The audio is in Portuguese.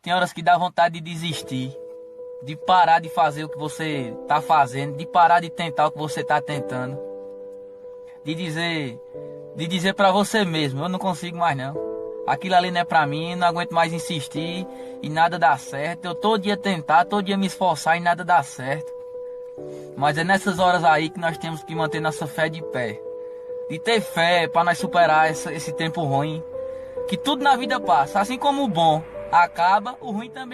Tem horas que dá vontade de desistir, de parar de fazer o que você tá fazendo, de parar de tentar o que você tá tentando. De dizer para você mesmo, eu não consigo mais não. Aquilo ali não é pra mim, não aguento mais insistir e nada dá certo. Eu todo dia tentar, todo dia me esforçar e nada dá certo. Mas é nessas horas aí que nós temos que manter nossa fé de pé. De ter fé para nós superar esse tempo ruim. Que tudo na vida passa, assim como o bom acaba, o ruim também.